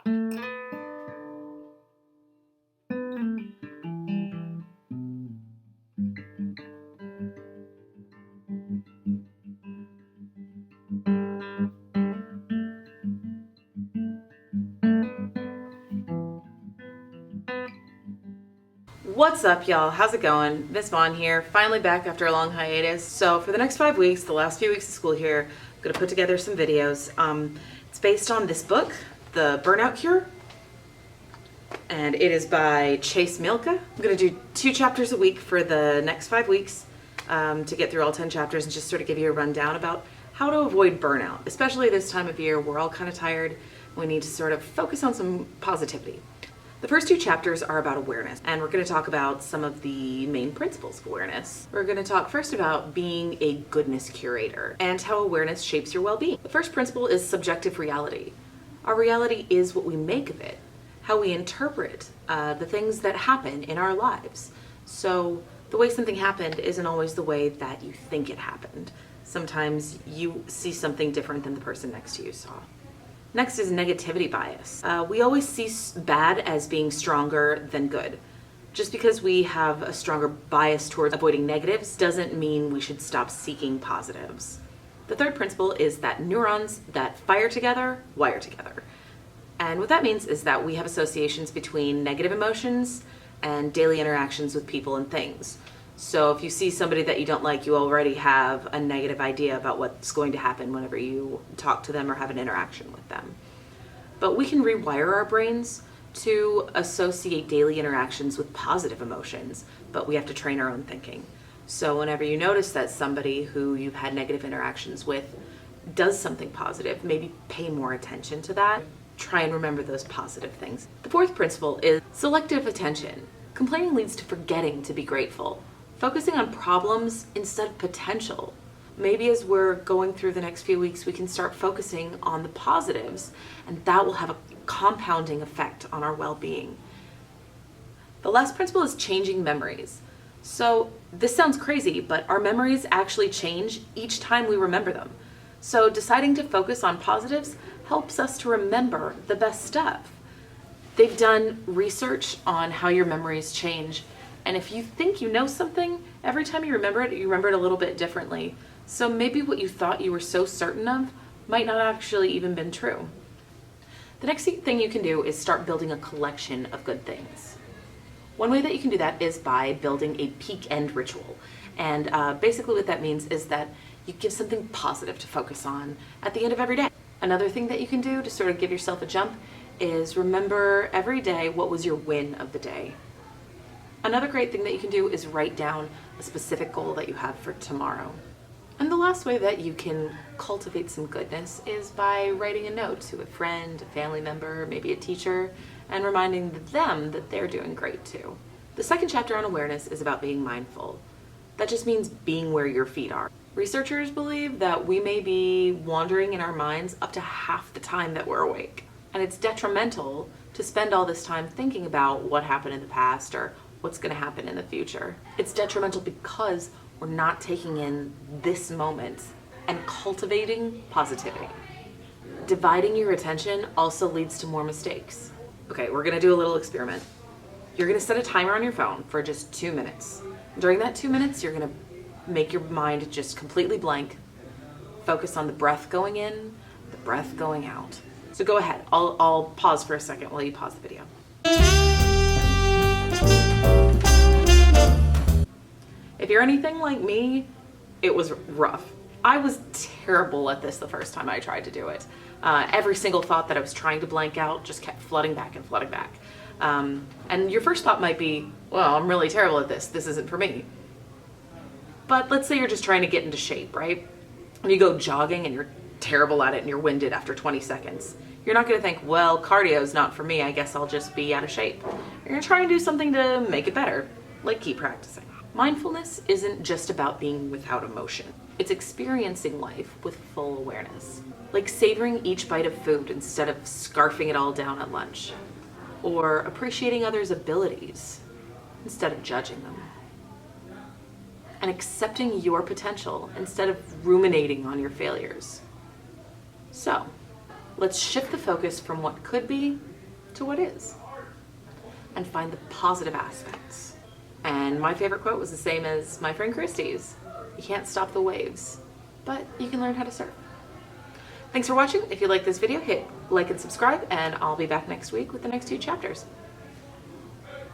What's up, y'all? How's it going? Miss Vaughn here, finally back after a long hiatus. So for the next 5 weeks, the last few weeks of school here, I'm gonna put together some videos. It's based on this book, The Burnout Cure, and it is by Mielke. I'm gonna do 2 chapters a week for the next 5 weeks to get through all 10 chapters and just sort of give you a rundown about how to avoid burnout, especially this time of year. We're all kind of tired. We need to sort of focus on some positivity. The first 2 chapters are about awareness, and we're going to talk about some of the main principles of awareness. We're going to talk first about being a goodness curator and how awareness shapes your well-being. The first principle is subjective reality. Our reality is what we make of it, how we interpret the things that happen in our lives. So the way something happened isn't always the way that you think it happened. Sometimes you see something different than the person next to you saw. Next is negativity bias. We always see bad as being stronger than good. Just because we have a stronger bias towards avoiding negatives doesn't mean we should stop seeking positives. The third principle is that neurons that fire together, wire together. And what that means is that we have associations between negative emotions and daily interactions with people and things. So if you see somebody that you don't like, you already have a negative idea about what's going to happen whenever you talk to them or have an interaction with them. But we can rewire our brains to associate daily interactions with positive emotions, but we have to train our own thinking. So whenever you notice that somebody who you've had negative interactions with does something positive, maybe pay more attention to that. Try and remember those positive things. The fourth principle is selective attention. Complaining leads to forgetting to be grateful. Focusing on problems instead of potential. Maybe as we're going through the next few weeks, we can start focusing on the positives, and that will have a compounding effect on our well-being. The last principle is changing memories. So this sounds crazy, but our memories actually change each time we remember them. So deciding to focus on positives helps us to remember the best stuff. They've done research on how your memories change. And if you think you know something, every time you remember it a little bit differently. So maybe what you thought you were so certain of might not actually even been true. The next thing you can do is start building a collection of good things. One way that you can do that is by building a peak end ritual. And basically what that means is that you give something positive to focus on at the end of every day. Another thing that you can do to sort of give yourself a jump is remember every day what was your win of the day. Another great thing that you can do is write down a specific goal that you have for tomorrow. And the last way that you can cultivate some goodness is by writing a note to a friend, a family member, maybe a teacher, and reminding them that they're doing great too. The second chapter on awareness is about being mindful. That just means being where your feet are. Researchers believe that we may be wandering in our minds up to half the time that we're awake. And it's detrimental to spend all this time thinking about what happened in the past or what's going to happen in the future. It's detrimental because we're not taking in this moment and cultivating positivity. Dividing your attention also leads to more mistakes. Okay, we're going to do a little experiment. You're going to set a timer on your phone for just 2 minutes. During that 2 minutes, you're going to make your mind just completely blank. Focus on the breath going in, the breath going out. So go ahead. I'll pause for a second while you pause the video. If you're anything like me, it was rough. I was terrible at this the first time I tried to do it. Every single thought that I was trying to blank out just kept flooding back and flooding back. And your first thought might be, well, I'm really terrible at this. This isn't for me. But let's say you're just trying to get into shape, right? And you go jogging and you're terrible at it and you're winded after 20 seconds. You're not going to think, well, cardio is not for me. I guess I'll just be out of shape. You're going to try and do something to make it better, like keep practicing. Mindfulness isn't just about being without emotion. It's experiencing life with full awareness. Like savoring each bite of food instead of scarfing it all down at lunch. Or appreciating others' abilities instead of judging them. And accepting your potential instead of ruminating on your failures. So, let's shift the focus from what could be to what is and find the positive aspects. And my favorite quote was the same as my friend Christy's. You can't stop the waves, but you can learn how to surf. Thanks for watching. If you like this video, hit like and subscribe, and I'll be back next week with the next 2 chapters.